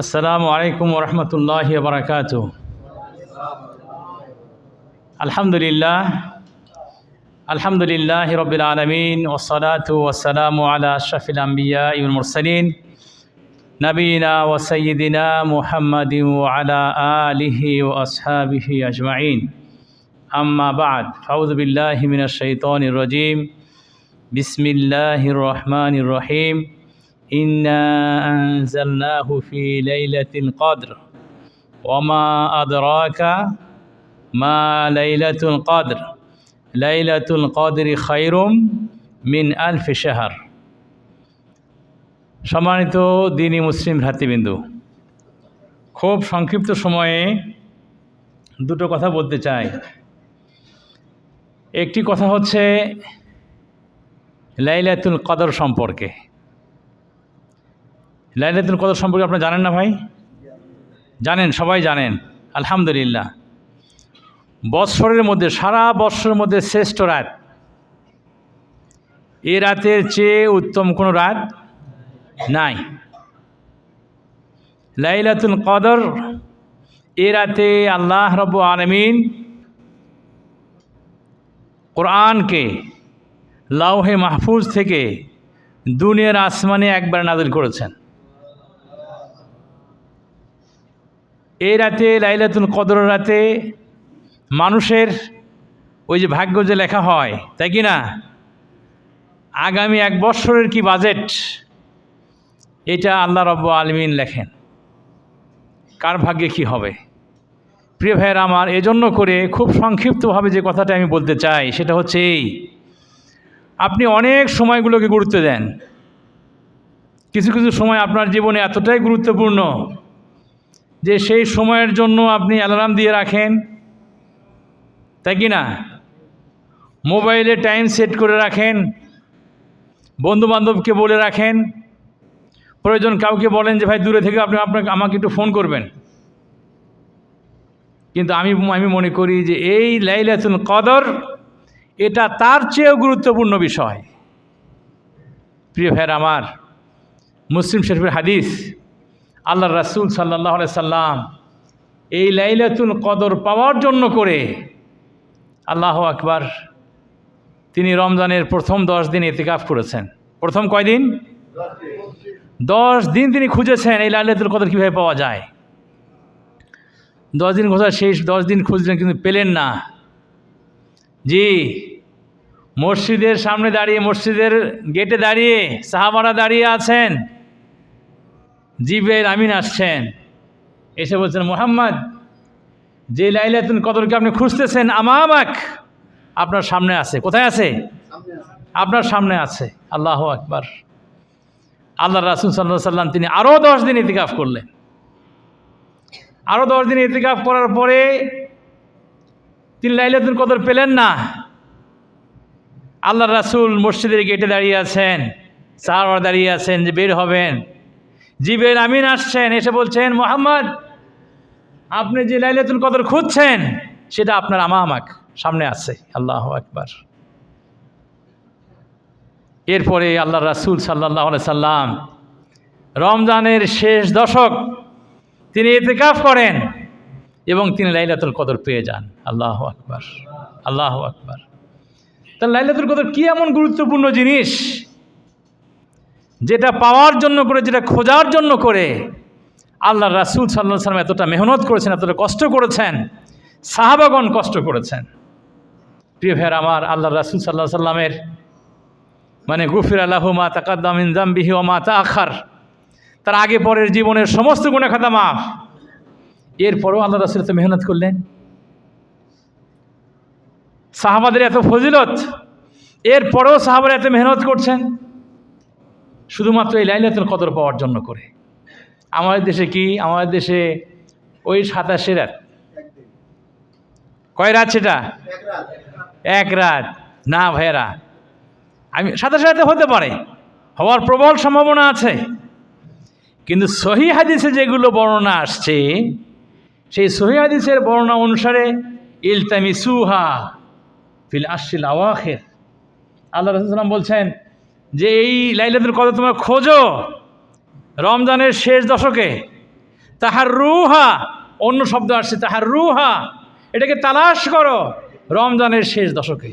আসসালামু আলাইকুম ওরহমতুল্লাহি ওয়া বারাকাতুহু। আলহামদুলিল্লাহি রাব্বিল আলামিন ওয়াসসালাতু ওয়াসসালামু আলা আশরাফিল আমবিয়াই ওয়াল মুরসালিন নবিয়িনা ওয়া সাইয়্যিদিনা মুহাম্মাদিন ওয়া আলা আলিহি ওয়া আসহাবিহি আজমাইন। আম্মা বা'দ, আউযু বিল্লাহি মিনাশ শাইতানির রাজীম। বিসমিল্লাহির রহমানির রহিম। ইন্না আনজালনাহু ফি লাইলাতিল কদর ওয়া মা আদরাকা মা লাইলাতুল কদর লাইলাতুল কদরি খায়রুম মিন আলফি শাহর। সম্মানিত দ্বীনি মুসলিম ভ্রাতৃবৃন্দ, খুব সংক্ষিপ্ত সময়ে দুটো কথা বলতে চাই। একটি কথা হচ্ছে লাইলাতুল কদর সম্পর্কে। লাইলাতুল কদর সম্পর্কে আপনারা জানেন না ভাই? জানেন, সবাই জানেন আলহামদুলিল্লাহ। বৎসরের মধ্যে, সারা বৎসরের মধ্যে শ্রেষ্ঠ রাত, এ রাতের চেয়ে উত্তম কোনো রাত নাই। লাইলাতুল কদর, এ রাতে আল্লাহ রাব্বুল আলামিন কোরআনকে লাওহে মাহফুজ থেকে দুনিয়ার আসমানে একবার নাযিল করেছেন। এই রাতে, লাইলাতুল কদর রাতে মানুষের ওই যে ভাগ্য যে লেখা হয়, তাই কি না? আগামী এক বৎসরের কি বাজেট, এটা আল্লাহ রাব্বুল আলামিন লেখেন, কার ভাগ্যে কি হবে। প্রিয় ভাইয়েরা আমার, এজন্য করে খুব সংক্ষিপ্তভাবে যে কথাটা আমি বলতে চাই সেটা হচ্ছে এই: আপনি অনেক সময়গুলোকে গুরুত্ব দেন, কিছু কিছু সময় আপনার জীবনে এতটাই গুরুত্বপূর্ণ যে সেই সময়ের জন্য আপনি অ্যালার্ম দিয়ে রাখেন, তাই কি না? মোবাইলে টাইম সেট করে রাখেন, বন্ধুবান্ধবকে বলে রাখেন, প্রয়োজন কাউকে বলেন যে ভাই দূরে থেকে আমাকে একটু ফোন করবেন। কিন্তু আমি মনে করি যে এই লাইলাতুল কদর, এটা তার চেয়েও গুরুত্বপূর্ণ বিষয়। প্রিয় ভাইয়ের আমার, মুসলিম শরীফের হাদিস, আল্লাহর রাসূল সাল্লাল্লাহু আলাইহি সাল্লাম এই লাইলাতুল কদর পাওয়ার জন্য করে, আল্লাহু আকবার, তিনি রমজানের প্রথম 10 দিন ইতিকাফ করেছেন। প্রথম কয়দিন? 10 দিন তিনি খুঁজেছেন এই লাইলাতুল কদর কীভাবে পাওয়া যায়। 10 দিন খোঁজা শেষ, 10 দিন খুঁজলেন কিন্তু পেলেন না। জি, মসজিদের সামনে দাঁড়িয়ে, মসজিদের গেটে দাঁড়িয়ে সাহাবারা দাঁড়িয়ে আছেন, জিবরাইল আমিন আসছেন, এসে বলছেন, মুহাম্মদ, যে লাইলাতুল কদরকে আপনি খুঁজতেছেন, আমামাক, আপনার সামনে আছে। কোথায় আছে? আপনার সামনে আছে। আল্লাহু আকবার। আল্লাহ রাসূল সাল্লাল্লাহু আলাইহি সাল্লাম তিনি আরও 10 দিন ইতিকাফ করলেন। আরও 10 দিন ইতিকাফ করার পরে তিনি লাইলাতুল কদর পেলেন না। আল্লাহ রাসূল মসজিদের গেটে দাঁড়িয়ে আছেন, সাহাবারা দাঁড়িয়ে আছেন যে বের হবেন। জিবরাইল আমিন আসছেন, এসে বলছেন, মুহাম্মদ, আপনি যে লাইলাতুল কদর খুঁজছেন সেটা আপনার আমামাক সামনে আছে। আল্লাহু আকবার। এরপরে আল্লাহ রাসূল সাল্লাল্লাহু আলাইহি সাল্লাম রমজানের শেষ দশক তিনি ইতিকাফ করেন এবং তিনি লাইলাতুল কদর পেয়ে যান। আল্লাহু আকবার, আল্লাহু আকবার। তাহলে লাইলাতুল কদর কি এমন গুরুত্বপূর্ণ জিনিস যেটা পাওয়ার জন্য করে, যেটা খোঁজার জন্য করে আল্লাহ রাসূল সাল্লাল্লাহু আলাইহি সাল্লাম এতটা মেহনত করেছেন, এতটা কষ্ট করেছেন, সাহাবাগণ কষ্ট করেছেন। প্রিয় ভাইয়ের আমার, আল্লাহ রাসূল সাল্লাল্লাহু আলাইহি সাল্লামের মানে গুফিরা লাহু মা তাকাদ্দাম মিন যামবিহি ওয়া মা তাআখার, তার আগে পরের জীবনের সমস্ত গুনাহ খাতা মাফ। এরপরেও আল্লাহ রাসূল এত মেহনত করলেন। সাহাবাদের এত ফজিলত, এরপরেও সাহাবারা এত মেহনত করছেন শুধুমাত্র এই লাইলাতুল কদর পাওয়ার জন্য করে। আমাদের দেশে কি? আমাদের দেশে ওই 27 রাত। কয় রাত সেটা? এক রাত না ভাইয়েরা, আমি 27 রাতে হতে পারে, হওয়ার প্রবল সম্ভাবনা আছে, কিন্তু সহিহ হাদিসে যেগুলো বর্ণনা আসছে, সেই সহিহ হাদিসের বর্ণনা অনুসারে ইলতামিসুহা ফিল আশরিল আওয়াখির, আল্লাহ রাসূল সাল্লাল্লাহু আলাইহি ওয়াসাল্লাম বলছেন যে এই লাইলাতুল কদর তোমরা খোঁজো রমজানের শেষ দশকে, তাহার রুহা, অন্য শব্দ আসছে তাহার রুহা, এটাকে তালাশ করো রমজানের শেষ দশকে।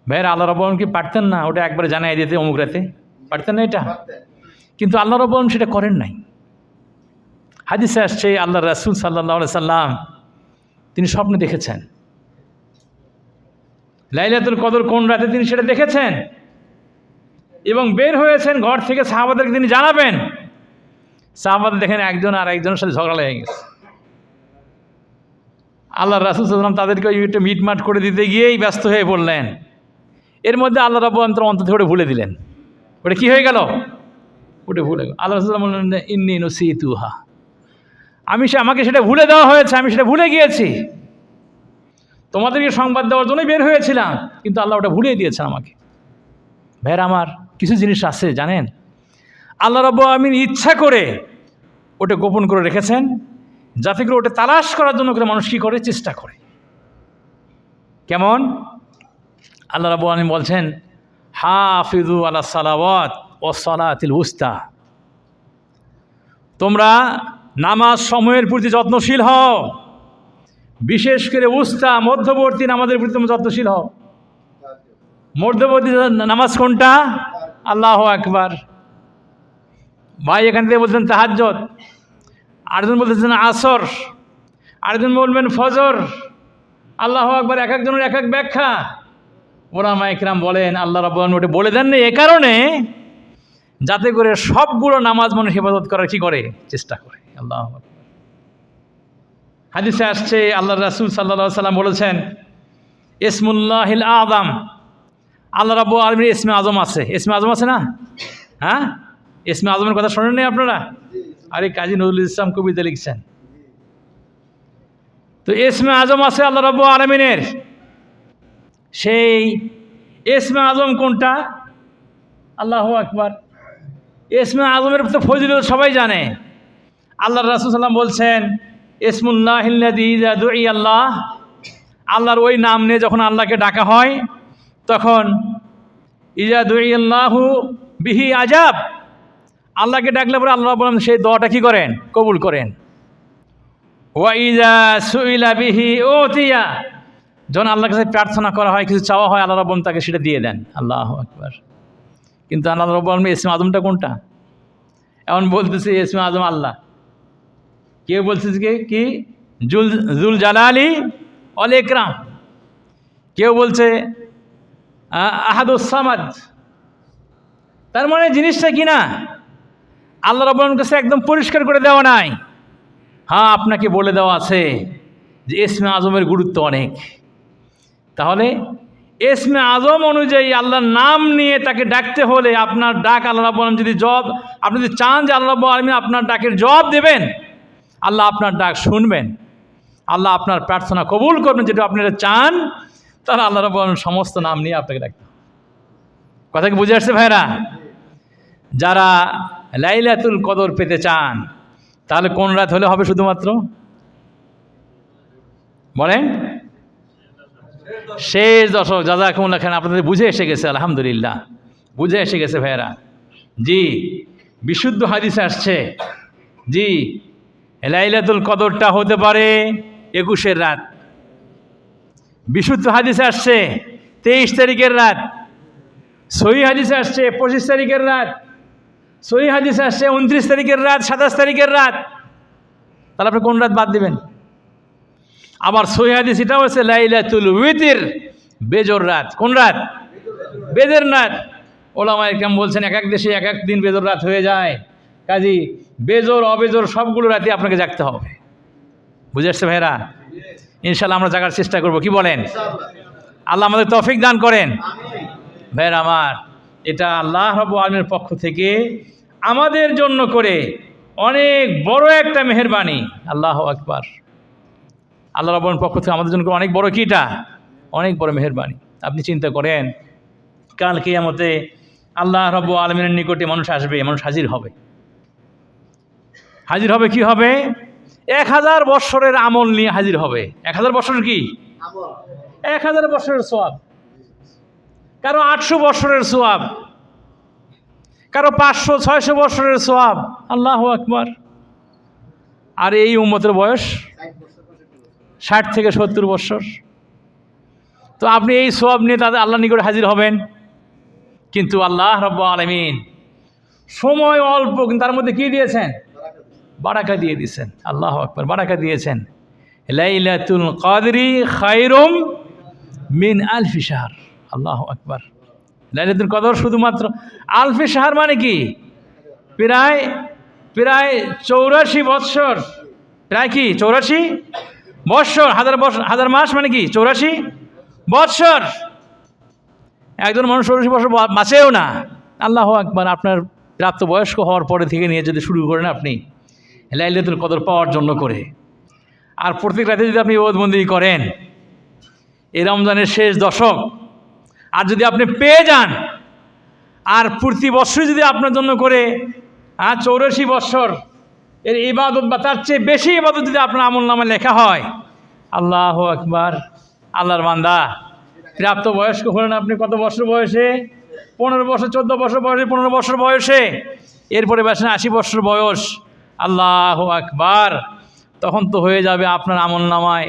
ভাইয়েরা, আল্লাহ রাব্বুল আলামিন কি পারতেন না ওটা একবারে জানাই দিতে অমুক রাতে? পারতেন না এটা? কিন্তু আল্লাহ রাব্বুল আলামিন সেটা করেন নাই। হাদিসে আসছে আল্লাহ রাসূল সাল্লাল্লাহু আলাইহি সাল্লাম তিনি স্বপ্নে দেখেছেন লাইলাতুল কদর কোন রাতে, তিনি সেটা দেখেছেন এবং বের হয়েছেন ঘর থেকে সাহাবাদেরকে তিনি জানাবেন। সাহাবাদের দেখেন একজন আর একজনের সাথে ঝগড়া লেগে গেছে। আল্লাহ রাসূল সাল্লাল্লাহু আলাইহি সাল্লাম তাদেরকে একটু মিটমাট করে দিতে গিয়েই ব্যস্ত হয়ে পড়লেন। এর মধ্যে আল্লাহ রাব্বুল আলামিন অন্তর থেকে ভুলে দিলেন। ওটা কি হয়ে গেল? ওটা ভুলে গেল। আল্লাহ রাসূল বললেন, ইন্নী নুসিতুহা, আমাকে সেটা ভুলে দেওয়া হয়েছে, আমি সেটা ভুলে গিয়েছি। তোমাদেরকে সংবাদ দেওয়ার জন্যই বের হয়েছিলাম, কিন্তু আল্লাহ ওটা ভুলিয়ে দিয়েছেন আমাকে। ভাইয়েরা আমার, কিছু জিনিস আছে জানেন, আল্লাহ রাব্বুল আলামিন ইচ্ছা করে ওটা গোপন করে রেখেছেন, যাতে করে ওটা তালাশ করার জন্য করে মানুষ কী করে, চেষ্টা করে। কেমন? আল্লাহ রাব্বুল আলামিন বলছেন, হাফিজু আলা সালাওয়াত ওয়াস সালাতিল উস্তা, তোমরা নামাজ সময়ের প্রতি যত্নশীল হও, বিশেষ করে উস্তা মধ্যবর্তী নামাজের প্রতি তোমরা যত্নশীল হও। মধ্যবর্তী নামাজ কোনটা? আল্লাহু আকবার। ভাই এখান থেকে বলছেন তাহাজ্জুদ, আরেকজন বলতেছেন আসর, আরেকজন বলবেন ফজর। আল্লাহু আকবার, এক একজনের এক এক ব্যাখ্যা। ওলামায়ে কিরাম বলেন আল্লাহ রাব্বুল আলামিন ওটা বলে দেন না এ কারণে, যাতে করে সবগুলো নামাজ মানুষ হেফাজত করার কি করে, চেষ্টা করে। আল্লাহু আকবার। হাদিসে আসছে আল্লাহ রাসূল সাল্লাল্লাহু আলাইহি সাল্লাম বলেছেন, ইসমুল্লাহিল আযম, আল্লাহ রাব্বুল আলামিনের ইসমে আজম আছে। ইসমে আজম আছে না? হ্যাঁ, ইসমে আজমের কথা শোনেন নাই আপনারা? আরে কাজী নজরুল ইসলাম কবিতা লিখছেন। তো ইসমে আজম আছে আল্লাহ রাব্বুল আলামিনের। সেই ইসমে আজম কোনটা? আল্লাহু আকবার। ইসমে আজমের তো ফজিলত সবাই জানে। আল্লাহ রাসূল সাল্লাল্লাহু আলাইহি বলছেন, ইসমুল্লাহিল্লাযী ইযা দুইয়া আল্লাহ, আল্লাহর ওই নাম নিয়ে যখন আল্লাহকে ডাকা হয় তখন ইযা দুইয়াল্লাহু বিহি আজাব, আল্লাহকে ডাকলে পরে আল্লাহ বলেন সেই দোয়াটা কি করেন, কবুল করেন। ওয়া ইযা সুইলা বিহি উতিয়া, যখন আল্লাহর কাছে প্রার্থনা করা হয়, কিছু চাওয়া হয়, আল্লাহ রাব্বুল তাকে সেটা দিয়ে দেন। আল্লাহু আকবার। কিন্তু আল্লাহ রাব্বুল আলামিন ইসমে আজমটা কোনটা? এমন বলতেছে ইসমে আজম আল্লাহ, কেউ বলতেছে কি জুল জালালি ওয়াল ইকরাম, কেউ বলছে আহাদুস সামাদ। তার মানে জিনিসটা কি না, আল্লাহ রাব্বুল আলামিনের কাছে একদম পরিষ্কার করে দেওয়া নাই। হ্যাঁ, আপনাকে বলে দেওয়া আছে যে ইসমে আজমের গুরুত্ব অনেক। তাহলে ইসমে আজম অনুযায়ী আল্লাহর নাম নিয়ে তাকে ডাকতে হলে আপনার ডাক আল্লাহ রাব্বুল আলামিন যদি আপনি যদি চান যে আল্লাহ রাব্বুল আলামিন আপনার ডাকের জবাব দেবেন, আল্লাহ আপনার ডাক শুনবেন, আল্লাহ আপনার প্রার্থনা কবুল করবেন, যেটা আপনারা চান, তাহলে আল্লাহ রাব্বুল আলামিন সমস্ত নাম নিয়ে আপনাকে ডাকতে হবে। কথা কি বুঝে আসছে ভাইরা? যারা লাইলাতুল কদর পেতে চান তাহলে কোন রাত হলে হবে? শুধুমাত্র বলেন শেষ দশক। জাযাকুমুল্লাহ খান, আপনাদের বুঝে এসে গেছে, আলহামদুলিল্লাহ বুঝে এসে গেছে ভাইয়েরা। জি, বিশুদ্ধ হাদিসে আসছে, জি লাইলাতুল কদরটা হতে পারে 21-এর রাত। বিশুদ্ধ হাদিসে আসছে 23 তারিখের রাত, সহিহ হাদিসে আসছে 25 তারিখের রাত, সহিহ হাদিসে আসছে 29 তারিখের রাত, 27 তারিখের রাত। তাহলে আপনি কোন রাত বাদ দিবেন? আবার সহিহ হাদিস এটাও আছে লাইলাতুল উইতির, বেজর রাত। কোন রাত? বেজর রাত। ওলামায়ে কেরাম বলছেন এক এক দেশে এক এক দিন বেজর রাত হয়ে যায়, কাজী বেজর অবেজর সবগুলো রাতে আপনাকে জাগতে হবে। বুঝে আসছে ভাইরা? ইনশাল্লাহ আমরা জাগার চেষ্টা করব, কি বলেন? আল্লাহ আমাদের তৌফিক দান করেন। ভাইরা আমার, এটা আল্লাহ রাব্বুল আলামিনের পক্ষ থেকে আমাদের জন্য করে অনেক বড় একটা মেহেরবানি। আল্লাহু আকবার। আল্লাহ রাব্বুল আলামিনের পক্ষ থেকে আমাদের জন্য অনেক বড়, কি এটা? অনেক বড় মেহেরবানি। আপনি চিন্তা করেন, কাল কিয়ামতে আল্লাহ রাব্বুল আলামিনের নিকটে মানুষ আসবে, মানুষ হাজির হবে। হাজির হবে কি হবে? 1000 বৎসরের আমল নিয়ে হাজির হবে। 1000 বৎসরের কি? 1000 বৎসরের সওয়াব। কারো 800 বৎসরের সওয়াব, কারো 500-600 বছরের সওয়াব। আল্লাহু আকবার। আর এই উম্মতের বয়স 60 থেকে 70 বছর। তো আপনি এই সওয়াব নিয়ে তাদের আল্লাহর নিকট হাজির হবেন, কিন্তু আল্লাহ রাব্বুল আলামিন সময় অল্প, কিন্তু তার মধ্যে কি দিয়েছেন? বারাকা দিয়ে দিয়েছেন। আল্লাহু আকবার, বারাকা দিয়েছেন। লাইলাতুল কদরি খায়রুম মিন আলফি শাহর। আল্লাহু আকবার। লাইলাতুল কদর শুধুমাত্র আলফি শাহর মানে কি? প্রায় 84 বৎসর। প্রায় কি 84 বৎসর। হাজার মাস মানে কি 84 বৎসর। একজন মানুষ 84 বছর বাঁচেও না। আল্লাহু আকবার। আপনার প্রাপ্তবয়স্ক হওয়ার পরে থেকে নিয়ে যদি শুরু করেন আপনি লাইলাতুল কদর পাওয়ার জন্য করে, আর প্রত্যেক রাতে যদি আপনি ইবাদতবন্দি করেন এই রমজানের শেষ দশক, আর যদি আপনি পেয়ে যান, আর প্রতি বছরই যদি আপনার জন্য করে 84 বছর এর ইবাদত বা তার চেয়ে বেশি ইবাদত যদি আপনার আমলনামায় লেখা হয়, আল্লাহু আকবার। আল্লাহর বান্দা, প্রাপ্তবয়স্ক হলেন আপনি কত বছর বয়সে? 15 বছর, 14 বছর বয়সে, 15 বছর বয়সে। এরপরে বাসেন 80 বছর বয়স। আল্লাহু আকবার। তখন তো হয়ে যাবে আপনার আমলনামায়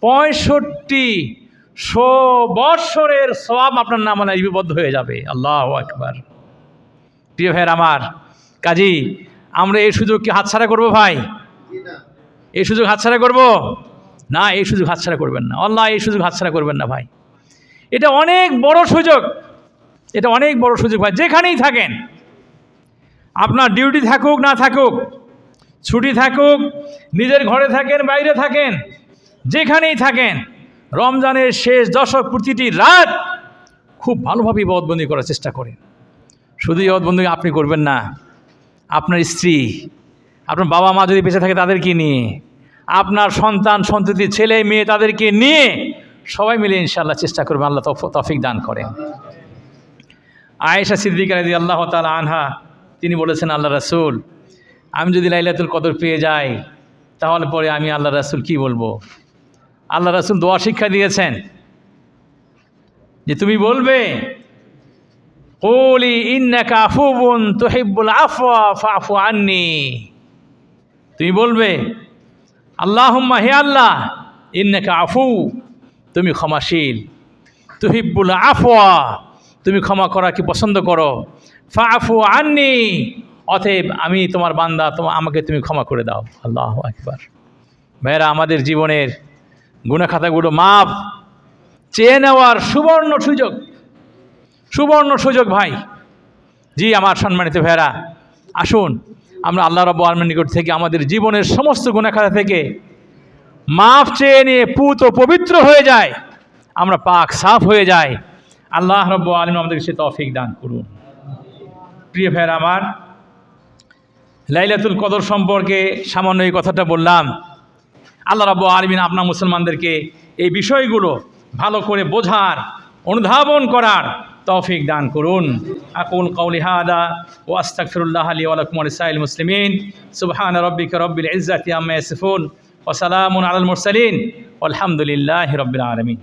6500 বৎসরের সওয়াব আপনার নামায় লিপিবদ্ধ হয়ে যাবে। আল্লাহু আকবার। প্রিয় ভাইয়ের আমার, কাজী আমরা এই সুযোগ কি হাতছাড়া করব ভাই? এই সুযোগ হাতছাড়া করব না, এই সুযোগ হাতছাড়া করবেন না। আল্লাহ এই সুযোগ হাতছাড়া করবেন না ভাই। এটা অনেক বড় সুযোগ, এটা অনেক বড় সুযোগ ভাই। যেখানেই থাকেন, আপনার ডিউটি থাকুক না থাকুক, ছুটি থাকুক, নিজের ঘরে থাকেন, বাইরে থাকেন, যেখানেই থাকেন, রমজানের শেষ দশক প্রতিটি রাত খুব ভালোভাবে ইবাদতবন্দি করার চেষ্টা করেন। শুধু ইবাদতবন্দি আপনি করবেন না, আপনার স্ত্রী, আপনার বাবা মা যদি বেঁচে থাকে তাদেরকে নিয়ে, আপনার সন্তান সন্ততি, ছেলে মেয়ে, তাদেরকে নিয়ে সবাই মিলে ইনশাআল্লাহ চেষ্টা করবেন। আল্লাহ তৌফিক দান করেন। আয়েশা সিদ্দিকা রাদিয়াল্লাহু তাআলা আনহা তিনি বলেছেন, আল্লাহ রাসূল, আমি যদি লাইলাতুল কদর পেয়ে যাই তাহলে পরে আমি আল্লাহ রাসূল কি বলবো? আল্লাহ রাসূল দোয়া শিক্ষা দিয়েছেন যে তুমি বলবে, কুলি ইন্নাকা আফুবুন তুহিব্বুল আফওয়া ফাফু আন্নি। তুমি বলবে, আল্লাহুম্মা, হে আল্লাহ, ইন্নাকা আফু, তুমি ক্ষমাশীল, তুহিব্বুল আফওয়া, তুমি ক্ষমা করা কি পছন্দ করো, ফাফু আন্নি, অতএব আমি তোমার বান্দা, আমাকে তুমি ক্ষমা করে দাও। আল্লাহু আকবার। ভাইরা, আমাদের জীবনের গুনাহ খাতাগুলো মাপ চেয়ে নেওয়ার সুবর্ণ সুযোগ ভাই। জি আমার সম্মানিত ভাইরা, আসুন আমরা আল্লাহ রাব্বুল আলামিনের নিকট থেকে আমাদের জীবনের সমস্ত গুনাহ খাতা থেকে মাপ চেয়ে নিয়ে পুত ও পবিত্র হয়ে যায়, আমরা পাক সাফ হয়ে যাই। আল্লাহ রাব্বুল আলামিন আমাদেরকে সে তৌফিক দান করুন। প্রিয় ভাইরা আমার, লাইলাতুল কদর সম্পর্কে সামান্য এই কথাটা বললাম। আল্লাহ রাব্বুল আলামিন আপনার মুসলমানদেরকে এই বিষয়গুলো ভালো করে বোঝার, অনুধাবন করার তৌফিক দান করুন। আকুল কওলি হাদা ওয়া আস্তাগফিরুল্লাহ লি ওয়া লাকুম ওয়া লিসাইরিল মুসলিমিন। সুবহানা রাব্বিকা রাব্বিল ইজ্জাতি আম্মা ইয়াসিফুন ওয়া সালামুন আলাল মুরসালিন ওয়ালহামদুলিল্লাহি রাব্বিল আলামিন।